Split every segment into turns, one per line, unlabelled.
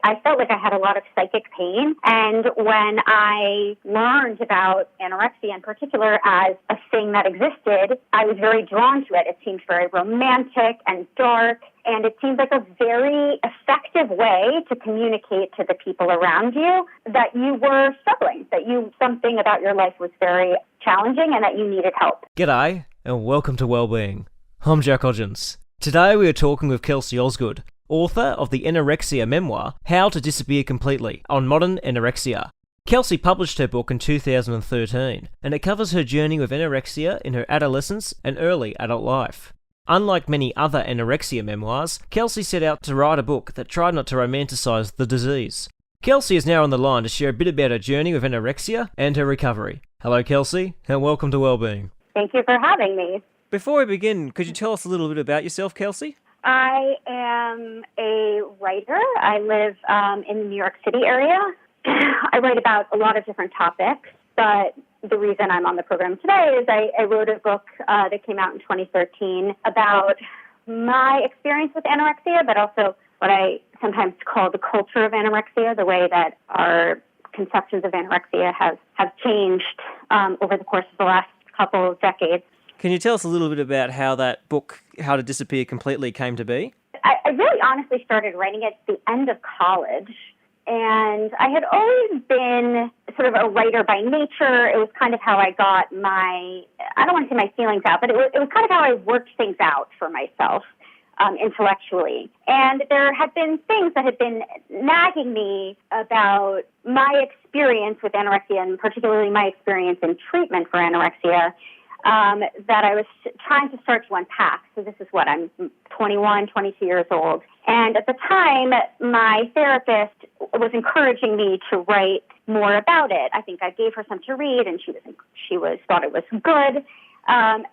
I felt like I had a lot of psychic pain. And when I learned about anorexia in particular as a thing that existed, I was very drawn to it. It seemed very romantic and dark, and it seemed like a very effective way to communicate to the people around you that you were struggling, that something about your life was very challenging and that you needed help.
G'day, and welcome to Wellbeing. I'm Jack Hodgins. Today we are talking with Kelsey Osgood, author of the anorexia memoir, How to Disappear Completely, on Modern Anorexia. Kelsey published her book in 2013, and it covers her journey with anorexia in her adolescence and early adult life. Unlike many other anorexia memoirs, Kelsey set out to write a book that tried not to romanticize the disease. Kelsey is now on the line to share a bit about her journey with anorexia and her recovery. Hello Kelsey, and welcome to Wellbeing.
Thank you for having me.
Before we begin, could you tell us a little bit about yourself, Kelsey?
I am a writer. I live in the New York City area. I write about a lot of different topics, but the reason I'm on the program today is I wrote a book that came out in 2013 about my experience with anorexia, but also what I sometimes call the culture of anorexia, the way that our conceptions of anorexia have changed over the course of the last couple of decades.
Can you tell us a little bit about how that book, How to Disappear Completely, came to be?
I really honestly started writing it at the end of college, and I had always been sort of a writer by nature. It was kind of how I got I don't want to say my feelings out, but it was kind of how I worked things out for myself intellectually. And there had been things that had been nagging me about my experience with anorexia, and particularly my experience in treatment for anorexia, that I was trying to start to unpack. So this is I'm 21, 22 years old. And at the time, my therapist was encouraging me to write more about it. I think I gave her some to read, and she thought it was good. And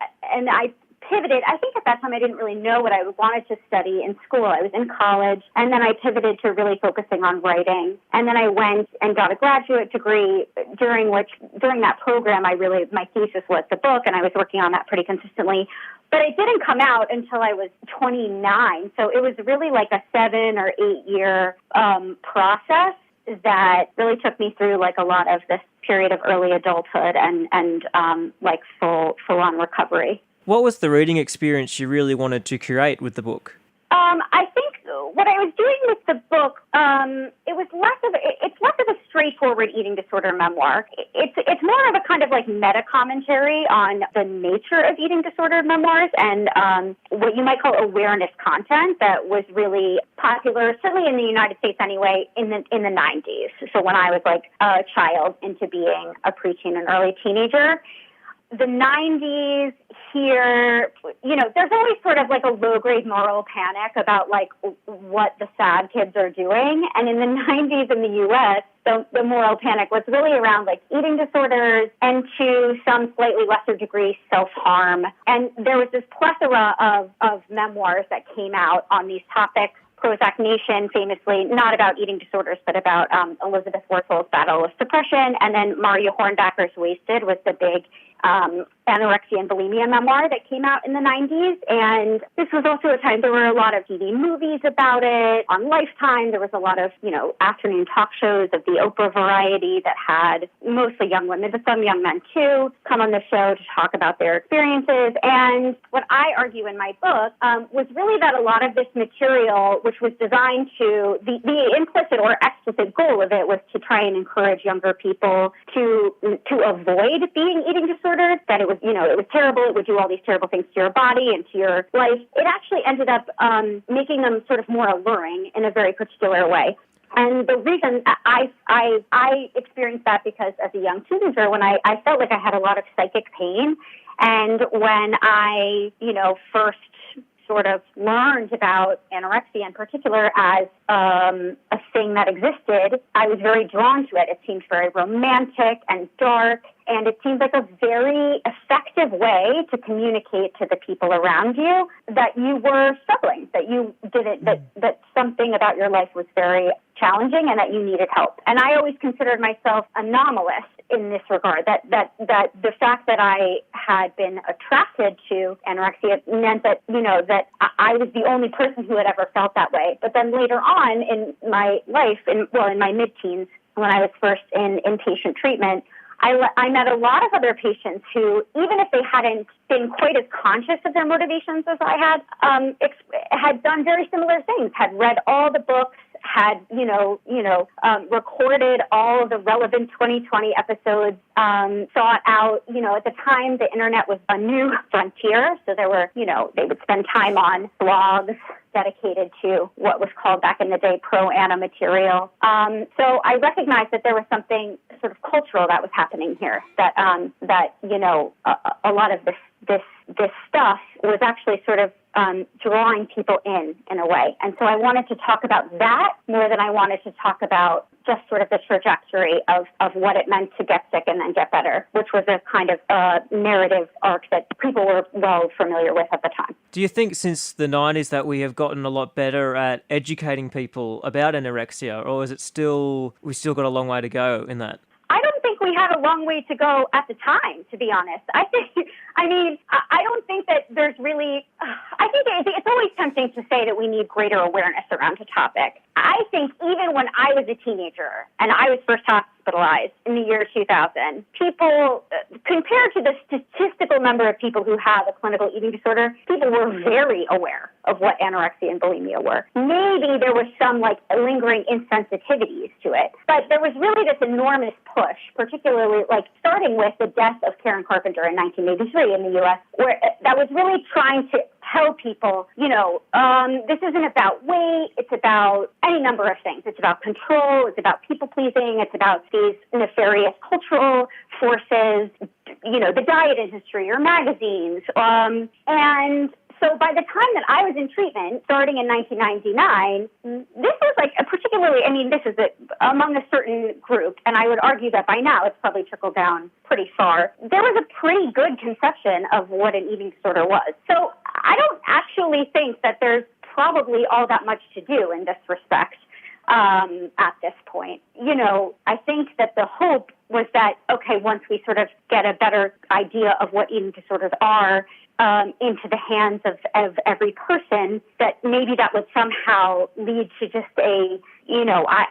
I pivoted. I think at that time I didn't really know what I wanted to study in school. I was in college, and then I pivoted to really focusing on writing. And then I went and got a graduate degree, during that program my thesis was the book, and I was working on that pretty consistently. But it didn't come out until I was 29. So it was really like a 7 or 8 year process that really took me through like a lot of this period of early adulthood and full on recovery.
What was the reading experience you really wanted to create with the book?
I think what I was doing with the book, it's less of a straightforward eating disorder memoir. It's more of a kind of like meta commentary on the nature of eating disorder memoirs and what you might call awareness content that was really popular, certainly in the United States anyway, in the 90s. So when I was like a child into being a preteen and early teenager. The 90s here, there's always sort of like a low-grade moral panic about like what the sad kids are doing. And in the 90s in the U.S., the moral panic was really around like eating disorders and to some slightly lesser degree self-harm. And there was this plethora of memoirs that came out on these topics. Prozac Nation, famously, not about eating disorders, but about Elizabeth Wurzel's battle with depression. And then Mario Hornbacher's Wasted was the big anorexia and bulimia memoir that came out in the 90s. And this was also a time there were a lot of TV movies about it. On Lifetime, there was a lot of, afternoon talk shows of the Oprah variety that had mostly young women, but some young men too, come on the show to talk about their experiences. And what I argue in my book was really that a lot of this material, which was designed to, the implicit or explicit goal of it was to try and encourage younger people to avoid being eating disorders, that it was terrible, it would do all these terrible things to your body and to your life. It actually ended up making them sort of more alluring in a very particular way. And the reason I experienced that because as a young teenager, when I felt like I had a lot of psychic pain, and when I, first sort of learned about anorexia in particular as a thing that existed, I was very drawn to it. It seemed very romantic and dark, and it seemed like a very effective way to communicate to the people around you that you were struggling, that something about your life was very challenging and that you needed help. And I always considered myself anomalous in this regard, that the fact that I had been attracted to anorexia meant that, that I was the only person who had ever felt that way. But then later on in my life, in my mid-teens, when I was first in inpatient treatment, I met a lot of other patients who, even if they hadn't been quite as conscious of their motivations as I had done very similar things, had read all the books, had, recorded all of the relevant 2020 episodes, sought out, at the time the internet was a new frontier. So there were, they would spend time on blogs dedicated to what was called back in the day pro-ana material. So I recognized that there was something sort of cultural that was happening here, that a lot of this stuff was actually sort of drawing people in a way. And so I wanted to talk about that more than I wanted to talk about just sort of the trajectory of what it meant to get sick and then get better, which was a kind of narrative arc that people were well familiar with at the time.
Do you think since the 90s that we have gotten a lot better at educating people about anorexia, or is it we still got a long way to go in that?
I don't think we had a long way to go at the time, to be honest. I don't think that there's really, I think it's always tempting to say that we need greater awareness around a topic. I think even when I was a teenager and I was first hospitalized in the year 2000, people, compared to the statistical number of people who have a clinical eating disorder, people were very aware of what anorexia and bulimia were. Maybe there was some lingering insensitivities to it, but there was really this enormous push, particularly starting with the death of Karen Carpenter in 1983 in the U.S., where that was really trying to tell people, this isn't about weight, it's about any number of things. It's about control, it's about people-pleasing, it's about these nefarious cultural forces, the diet industry or magazines. And so by the time that I was in treatment, starting in 1999, this was this is among a certain group, and I would argue that by now it's probably trickled down pretty far. There was a pretty good conception of what an eating disorder was. So I don't actually think that there's probably all that much to do in this respect at this point. I think that the hope was that, once we sort of get a better idea of what eating disorders are, into the hands of every person, that maybe that would somehow lead to just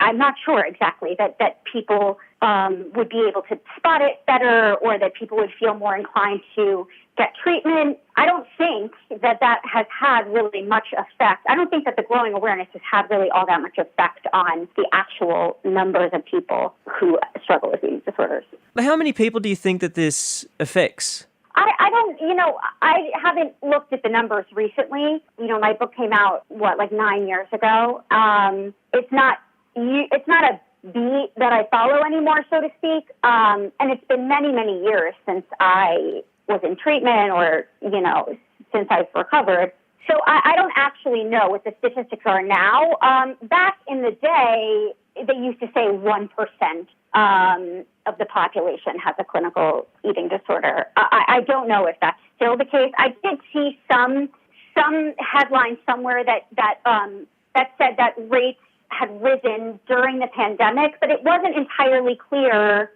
I'm not sure exactly, that people would be able to spot it better, or that people would feel more inclined to get treatment. I don't think that has had really much effect. I don't think that the growing awareness has had really all that much effect on the actual numbers of people who struggle with eating disorders.
How many people do you think that this affects?
I haven't looked at the numbers recently. My book came out, 9 years ago. It's not a beat that I follow anymore, so to speak. And it's been many, many years since I was in treatment or, since I've recovered. So I don't actually know what the statistics are now. Back in the day, they used to say 1% of the population has a clinical eating disorder. I don't know if that's still the case. I did see some headline somewhere that said that rates had risen during the pandemic, but it wasn't entirely clear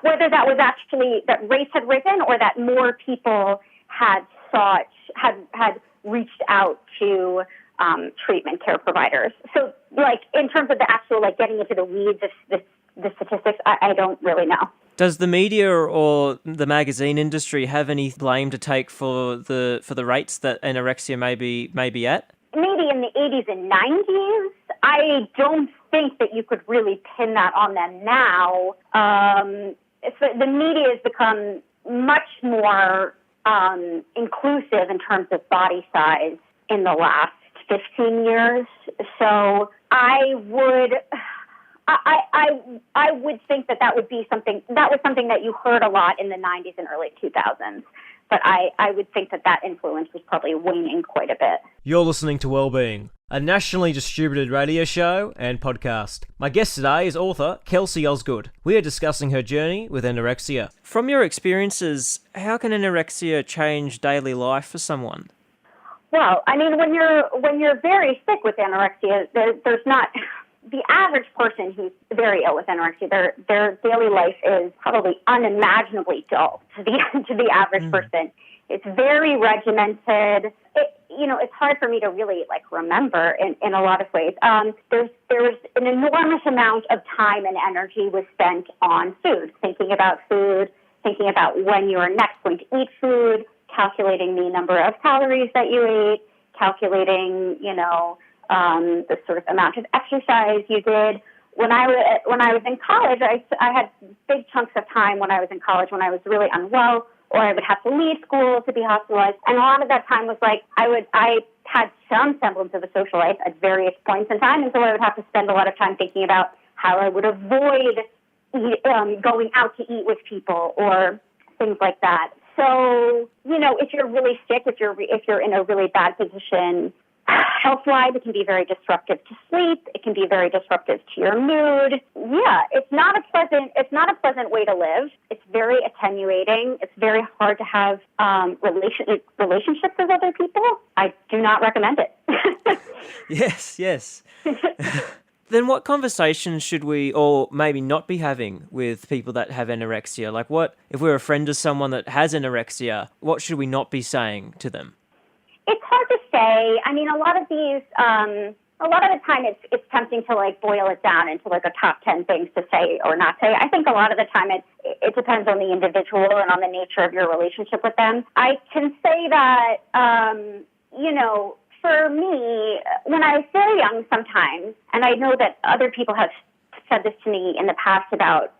whether that was actually that rates had risen or that more people had reached out to treatment care providers. So, in terms of the actual, getting into the weeds of the statistics, I don't really know.
Does the media or the magazine industry have any blame to take for the rates that anorexia may be at?
Maybe in the 80s and 90s. I don't think that you could really pin that on them now. The media has become much more inclusive in terms of body size in the last 15 years. So I would think that would be something that you heard a lot in the 90s and early 2000s. But I would think that influence was probably waning quite a bit.
You're listening to Wellbeing, a nationally distributed radio show and podcast. My guest today is author Kelsey Osgood. We are discussing her journey with anorexia. From your experiences, how can anorexia change daily life for someone?
Well, when you're very sick with anorexia, there's not the average person who's very ill with anorexia, their daily life is probably unimaginably dull to the average person. It's very regimented. It's hard for me to really remember in a lot of ways. There's an enormous amount of time and energy was spent on food, thinking about when you are next going to eat food, calculating the number of calories that you ate, calculating, the sort of amount of exercise you did. When I was in college, I had big chunks of time when I was in college when I was really unwell, or I would have to leave school to be hospitalized. And a lot of that time was I had some semblance of a social life at various points in time, and so I would have to spend a lot of time thinking about how I would avoid going out to eat with people or things like that. So, if you're really sick, if you're in a really bad position health-wise, it can be very disruptive to sleep. It can be very disruptive to your mood. Yeah, it's not a pleasant way to live. It's very attenuating. It's very hard to have relationships with other people. I do not recommend it.
Yes. Then what conversations should we, or maybe not, be having with people that have anorexia? Like, what if we're a friend of someone that has anorexia, what should we not be saying to them?
It's hard to say. I mean, a lot of the time it's tempting to boil it down into a top 10 things to say or not say. I think a lot of the time it depends on the individual and on the nature of your relationship with them. I can say that, for me, when I was very young sometimes, and I know that other people have said this to me in the past about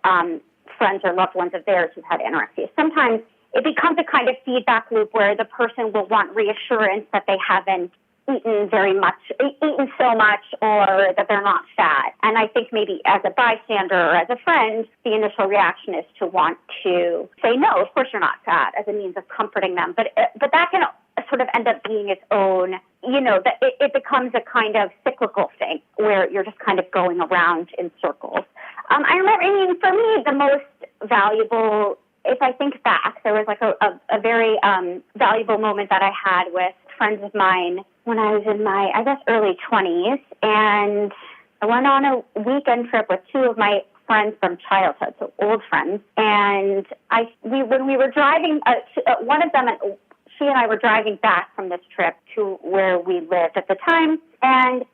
friends or loved ones of theirs who've had anorexia, sometimes it becomes a kind of feedback loop where the person will want reassurance that they haven't eaten so much, or that they're not fat. And I think maybe as a bystander or as a friend, the initial reaction is to want to say, no, of course you're not fat, as a means of comforting them. But that can sort of end up being its own, that it becomes a kind of cyclical thing where you're just kind of going around in circles. I remember, for me, the most valuable, if I think back, there was a very valuable moment that I had with friends of mine when I was in my, early 20s, and I went on a weekend trip with two of my friends from childhood, so old friends, and when we were driving, one of them, she and I were driving back from this trip to where we lived at the time, and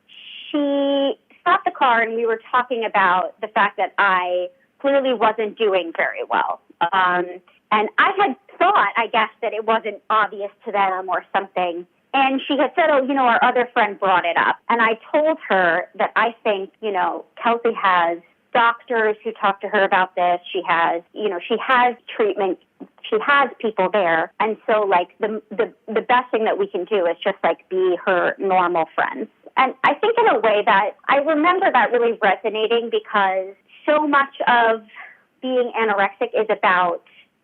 she stopped the car, and we were talking about the fact that I clearly wasn't doing very well. And I had thought, I guess, that it wasn't obvious to them or something. And she had said, our other friend brought it up. And I told her that I think, Kelsey has doctors who talk to her about this. She has treatment. She has people there. And so, the best thing that we can do is just, be her normal friends. And I think in a way that I remember that really resonating, because so much of being anorexic is about,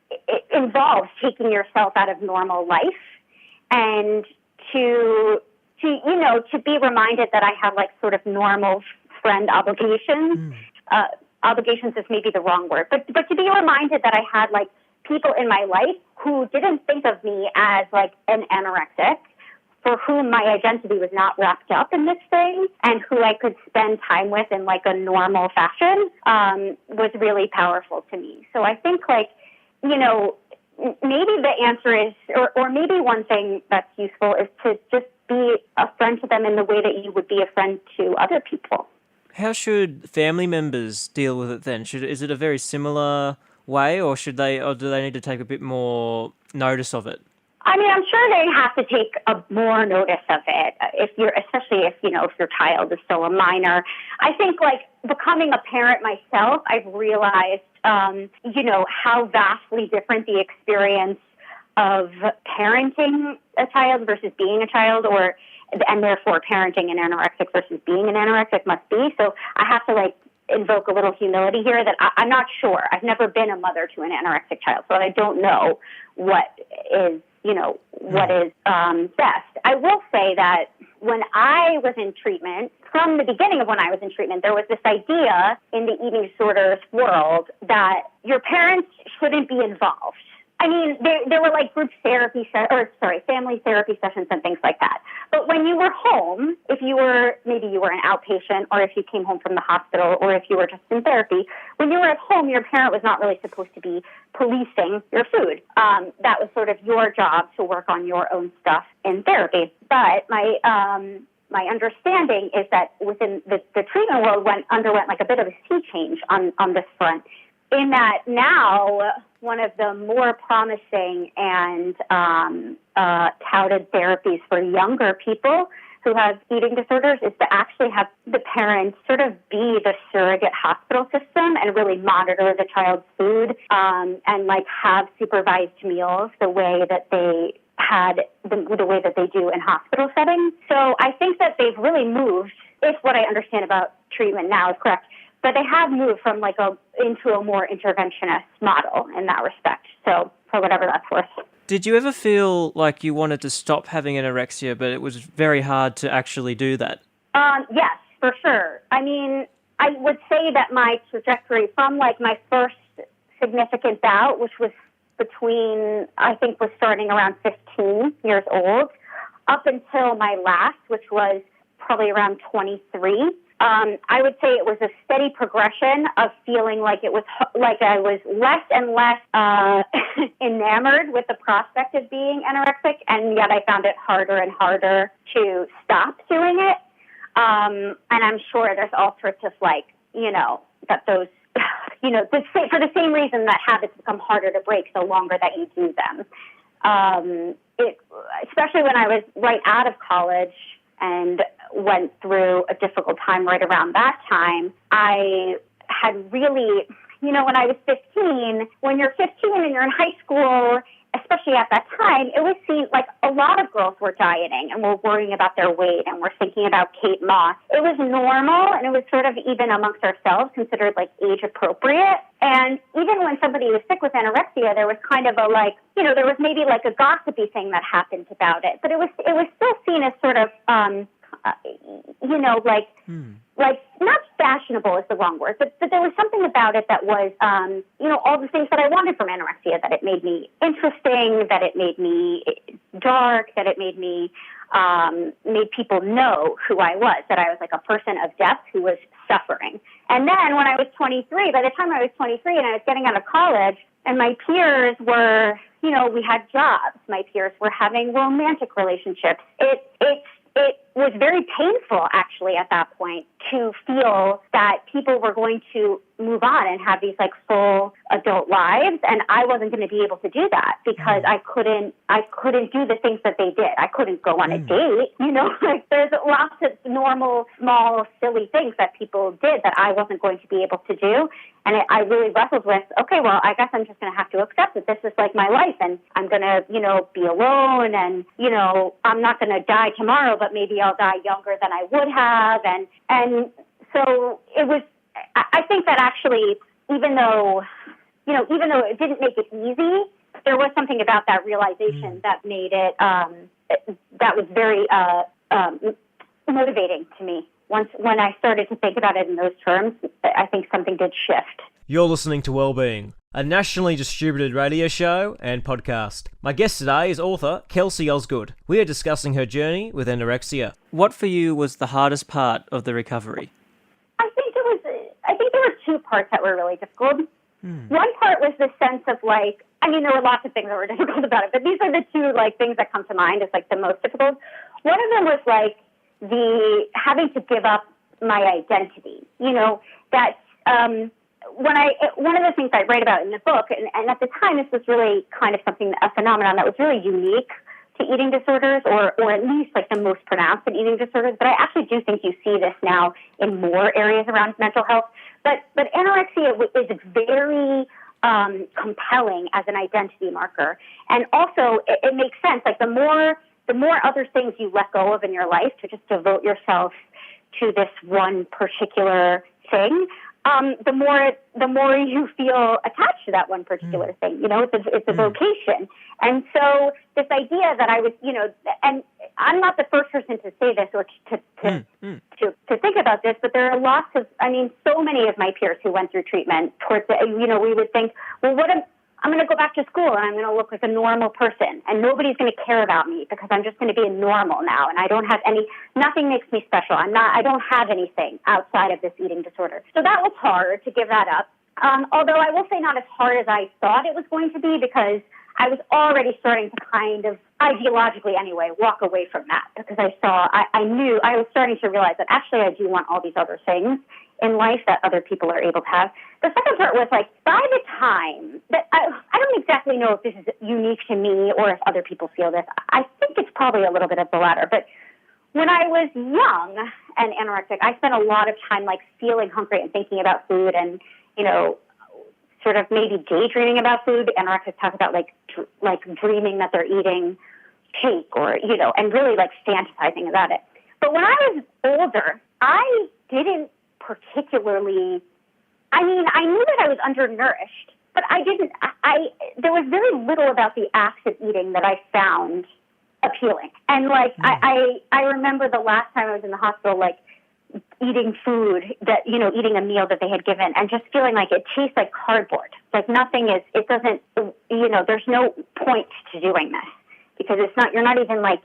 it involves taking yourself out of normal life, and to be reminded that I have sort of normal friend obligations. Obligations is maybe the wrong word, but to be reminded that I had people in my life who didn't think of me as an anorexic, for whom my identity was not wrapped up in this thing, and who I could spend time with in a normal fashion, was really powerful to me. So I think maybe the answer is, or maybe one thing that's useful is to just be a friend to them in the way that you would be a friend to other people.
How should family members deal with it then? Is it a very similar way, or do they need to take a bit more notice of it?
I mean, I'm sure they have to take more notice of it, especially if your child is still a minor. I think becoming a parent myself, I've realized, how vastly different the experience of parenting a child versus being a child, and therefore parenting an anorexic versus being an anorexic must be. So I have to invoke a little humility here that I'm not sure. I've never been a mother to an anorexic child, so I don't know what is best. I will say that when I was in treatment, from the beginning of when I was in treatment, there was this idea in the eating disorders world that your parents shouldn't be involved. I mean, there were like group therapy, family therapy sessions and things like that. But when you were home, maybe you were an outpatient, or if you came home from the hospital, or if you were just in therapy, when you were at home, your parent was not really supposed to be policing your food. That was sort of your job to work on your own stuff in therapy. But my understanding is that within the treatment world underwent like a bit of a sea change on this front, in that now one of the more promising and touted therapies for younger people who have eating disorders is to actually have the parents sort of be the surrogate hospital system and really monitor the child's food and like have supervised meals the way that they do in hospital settings. So I think that they've really moved, if what I understand about treatment now is correct, but they have moved from into a more interventionist model in that respect. So for whatever that's worth.
Did you ever feel like you wanted to stop having anorexia, but it was very hard to actually do that?
Yes, for sure. I mean, I would say that my trajectory from like my first significant bout, which was was starting around 15 years old, up until my last, which was probably around 23. I would say it was a steady progression of feeling like I was less and less enamored with the prospect of being anorexic, and yet I found it harder and harder to stop doing it. And I'm sure there's all sorts of that those, for the same reason that habits become harder to break the longer that you do them. Especially when I was right out of college and went through a difficult time right around that time, I had really, when I was 15, when you're 15 and you're in high school, especially at that time, it would seem like a lot of girls were dieting and were worrying about their weight and were thinking about Kate Moss. It was normal, and it was sort of even amongst ourselves considered like age appropriate. And even when somebody was sick with anorexia, there was kind of there was maybe like a gossipy thing that happened about it, but it was still seen as sort of like not fashionable is the wrong word, but there was something about it that was, all the things that I wanted from anorexia, that it made me interesting, that it made me dark, that it made me, made people know who I was, that I was like a person of depth who was suffering. And then when I was 23, by the time I was 23 and I was getting out of college, and my peers were, we had jobs, my peers were having romantic relationships, it was very painful, actually, at that point, to feel that people were going to move on and have these, full adult lives, and I wasn't going to be able to do that because I couldn't do the things that they did. I couldn't go on a date, there's lots of normal, small, silly things that people did that I wasn't going to be able to do, and I really wrestled with, okay, well, I guess I'm just going to have to accept that this is like my life, and I'm going to, be alone, and, I'm not going to die tomorrow, but maybe I'll die younger than I would have, and so it was, I think that actually, even though it didn't make it easy, there was something about that realization that made it, that was very motivating to me. When I started to think about it in those terms, I think something did shift.
You're listening to Wellbeing, a nationally distributed radio show and podcast. My guest today is author Kelsey Osgood. We are discussing her journey with anorexia. What for you was the hardest part of the recovery?
I think there were two parts that were really difficult. One part was the sense of there were lots of things that were difficult about it, but these are the two things that come to mind as the most difficult. One of them was the having to give up my identity. One of the things I write about in the book, and at the time this was really kind of a phenomenon that was really unique to eating disorders, or at least the most pronounced in eating disorders, but I actually do think you see this now in more areas around mental health. But anorexia is very compelling as an identity marker, and also it makes sense. The more other things you let go of in your life to just devote yourself to this one particular thing, the more you feel attached to that one particular thing. It's a vocation. And so this idea that I was, and I'm not the first person to say this or to think about this, but there are lots of, so many of my peers who went through treatment towards the, we would think, well, I'm going to go back to school and I'm going to look like a normal person and nobody's going to care about me because I'm just going to be normal now and I don't have nothing makes me special. I don't have anything outside of this eating disorder. So that was hard to give that up. Although I will say not as hard as I thought it was going to be, because I was already starting to kind of, ideologically anyway, walk away from that, because I knew, I was starting to realize that actually I do want all these other things in life that other people are able to have. The second part was like, by the time that, I don't exactly know if this is unique to me or if other people feel this. I think it's probably a little bit of the latter, but when I was young and anorexic, I spent a lot of time like feeling hungry and thinking about food and, sort of maybe daydreaming about food. Anorexics talk about like dreaming that they're eating cake or, and really like fantasizing about it. But when I was older, I didn't particularly, I knew that I was undernourished, but there was very little about the act of eating that I found appealing. And like, I remember the last time I was in the hospital, like, eating food that, eating a meal that they had given and just feeling like it tastes like cardboard. Like it doesn't, there's no point to doing this because you're not even like,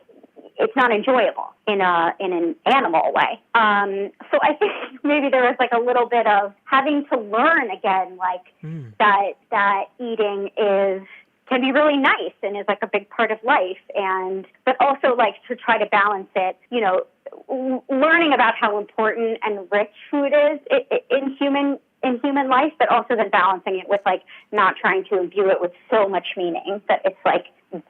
it's not enjoyable in an animal way. So I think maybe there was like a little bit of having to learn again, like that eating can be really nice and is like a big part of life. But also like to try to balance it, learning about how important and rich food is in human life, but also then balancing it with like not trying to imbue it with so much meaning that it's like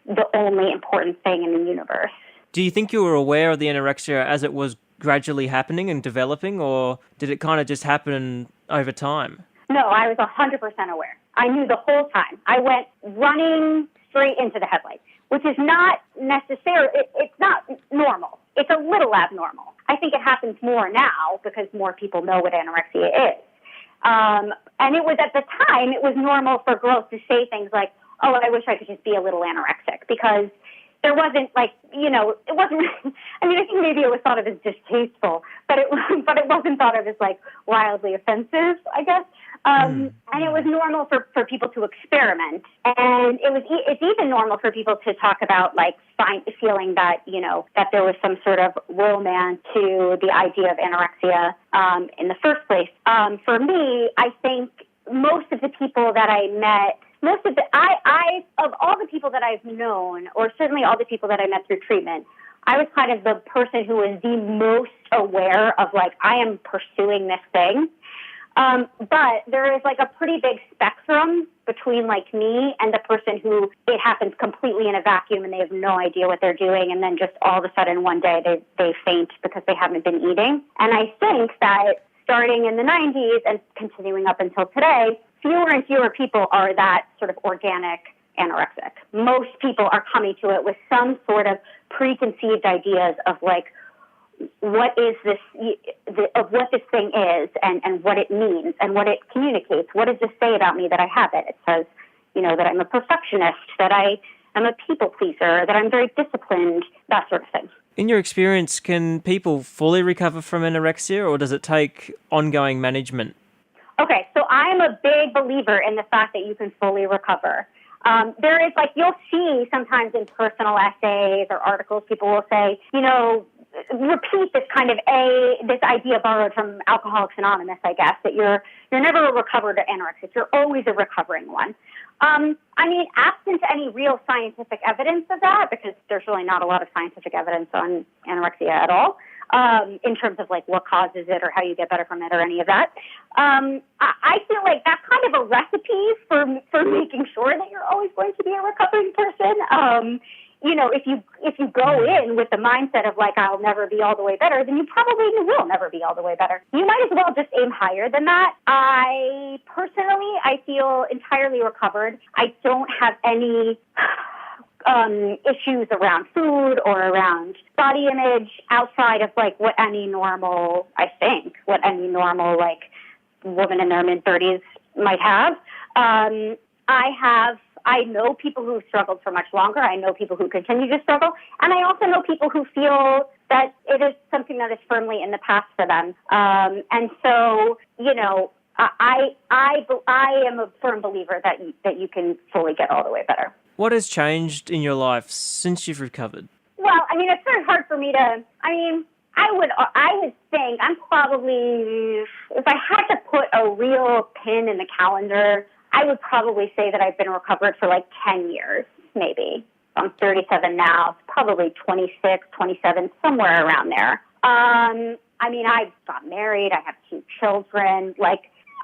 the only important thing in the universe.
Do you think you were aware of the anorexia as it was gradually happening and developing, or did it kind of just happen over time?
No, I was 100% aware. I knew the whole time. I went running straight into the headlights, which is not necessarily, it's not normal. It's a little abnormal. I think it happens more now because more people know what anorexia is. And it was at the time, it was normal for girls to say things like, oh, I wish I could just be a little anorexic, because there wasn't like, it wasn't, I think maybe it was thought of as distasteful, but it wasn't thought of as like wildly offensive, I guess. And it was normal for people to experiment. And it's even normal for people to talk about like feeling that, that there was some sort of romance to the idea of anorexia in the first place. For me, I think most of the people that I met, of all the people that I've known, or certainly all the people that I met through treatment, I was kind of the person who was the most aware of like, I am pursuing this thing. But there is like a pretty big spectrum between like me and the person who it happens completely in a vacuum and they have no idea what they're doing. And then just all of a sudden one day they faint because they haven't been eating. And I think that starting in the 90s and continuing up until today, fewer and fewer people are that sort of organic anorexic. Most people are coming to it with some sort of preconceived ideas of like, what is this, of what this thing is and what it means and what it communicates. What does this say about me that I have it? It says, that I'm a perfectionist, that I am a people pleaser, that I'm very disciplined, that sort of thing.
In your experience, can people fully recover from anorexia, or does it take ongoing management?
Okay, so I'm a big believer in the fact that you can fully recover. There is like, you'll see sometimes in personal essays or articles, people will say, repeat this kind of this idea borrowed from Alcoholics Anonymous, I guess, that you're never a recovered anorexic. You're always a recovering one. Absent any real scientific evidence of that, because there's really not a lot of scientific evidence on anorexia at all, in terms of like what causes it or how you get better from it or any of that. I feel like that's kind of a recipe for making sure that you're always going to be a recovering person. If you go in with the mindset of like, I'll never be all the way better, then you probably will never be all the way better. You might as well just aim higher than that. I feel entirely recovered. I don't have any issues around food or around body image outside of like what any normal like woman in their mid-30s might have. I know people who've struggled for much longer. I know people who continue to struggle. And I also know people who feel that it is something that is firmly in the past for them. And so, I am a firm believer that you can fully get all the way better.
What has changed in your life since you've recovered?
Well, I mean, it's very hard for me to, I would think I'm probably, if I had to put a real pin in the calendar, I would probably say that I've been recovered for like 10 years, maybe. I'm 37 now, probably 26, 27, somewhere around there. I got married. I have 2 children.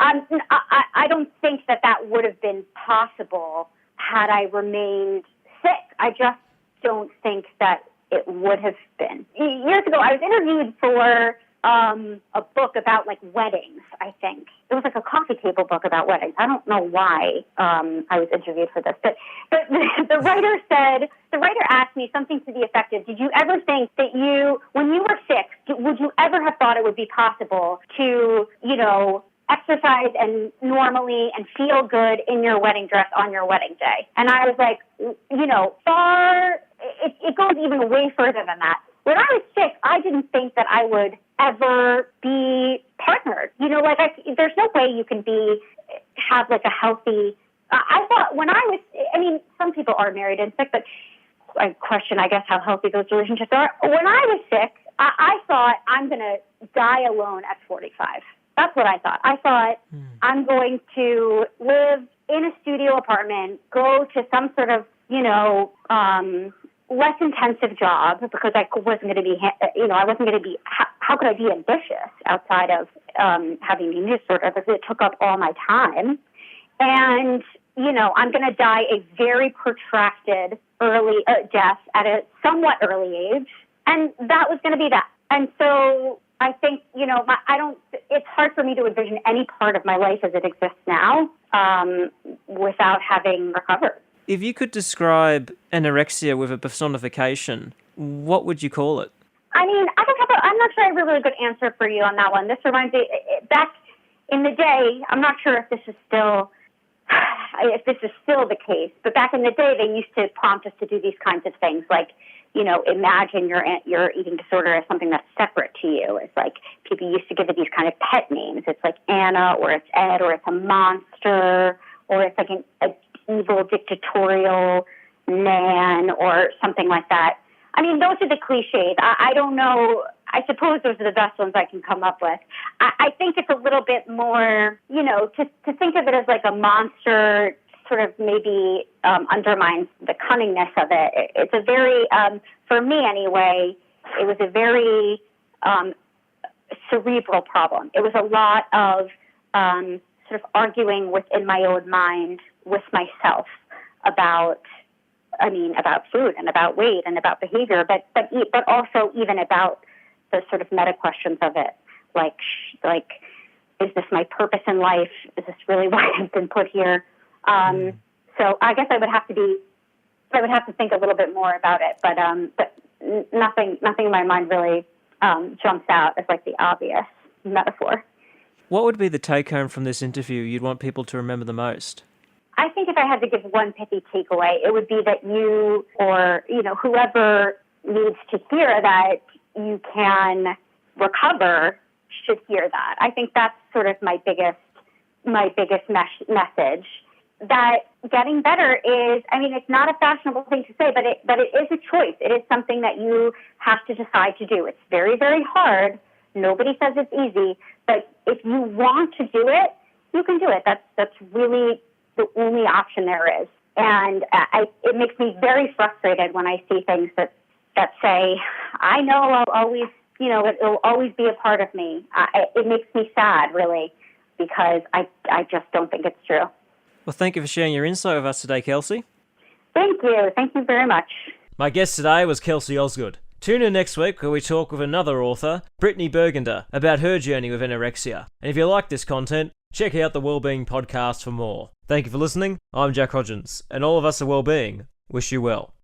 I don't think that would have been possible had I remained sick. I just don't think that it would have been. Years ago, I was interviewed for a book about weddings, I think. It was like a coffee table book about weddings. I don't know why I was interviewed for this, but the writer asked me something to the effect of, did you ever think that when you were sick, would you ever have thought it would be possible to, exercise and normally and feel good in your wedding dress on your wedding day? And I was like, it goes even way further than that. When I was sick, I didn't think that I would ever be partnered. There's no way you can have a healthy, I thought when I was, some people are married and sick, but I question, I guess, how healthy those relationships are. When I was sick, I thought I'm going to die alone at 45. That's what I thought. I thought I'm going to live in a studio apartment, go to some sort of, less intensive job because I wasn't going to be, how could I be ambitious outside of having an eating disorder because it took up all my time. And, I'm going to die a very protracted early death at a somewhat early age. And that was going to be that. And so I think, it's hard for me to envision any part of my life as it exists now without having recovered.
If you could describe anorexia with a personification, what would you call it?
I'm not sure I have a really good answer for you on that one. This reminds me, back in the day, I'm not sure if this is still the case, but back in the day, they used to prompt us to do these kinds of things, like, imagine your eating disorder as something that's separate to you. It's like people used to give it these kind of pet names. It's like Anna, or it's Ed, or it's a monster, or it's like an evil dictatorial man or something like that. Those are the cliches. I don't know. I suppose those are the best ones I can come up with. I think it's a little bit more, to think of it as like a monster sort of maybe undermines the cunningness of it. It's a very, for me anyway, it was a very cerebral problem. It was a lot of sort of arguing within my own mind with myself about food and about weight and about behavior, but also even about the sort of meta questions of it, like, is this my purpose in life? Is this really why I've been put here? So I guess I would have to think a little bit more about it, but nothing in my mind really jumps out as like the obvious metaphor.
What would be the take home from this interview you'd want people to remember the most?
I think if I had to give one pithy takeaway, it would be that you or, whoever needs to hear that you can recover should hear that. I think that's sort of my biggest message. That getting better is, it's not a fashionable thing to say, but it is a choice. It is something that you have to decide to do. It's very, very hard. Nobody says it's easy, but if you want to do it, you can do it. That's really the only option there is. And it makes me very frustrated when I see things that say, I know I'll always, it'll always be a part of me. It makes me sad, really, because I just don't think it's true.
Well, thank you for sharing your insight with us today, Kelsey.
Thank you. Thank you very much.
My guest today was Kelsey Osgood. Tune in next week where we talk with another author, Brittany Burgunder, about her journey with anorexia. And if you like this content, check out the Wellbeing podcast for more. Thank you for listening. I'm Jack Hodgins, and all of us at Wellbeing wish you well.